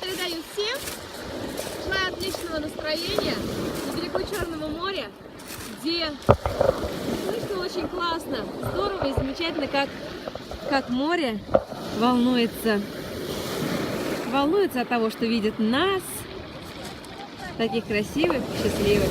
передаю всем. Желаю отличного настроения на берегу Черного моря, где слышно очень классно, здорово и замечательно, как море волнуется от того, что видит нас, таких красивых, счастливых.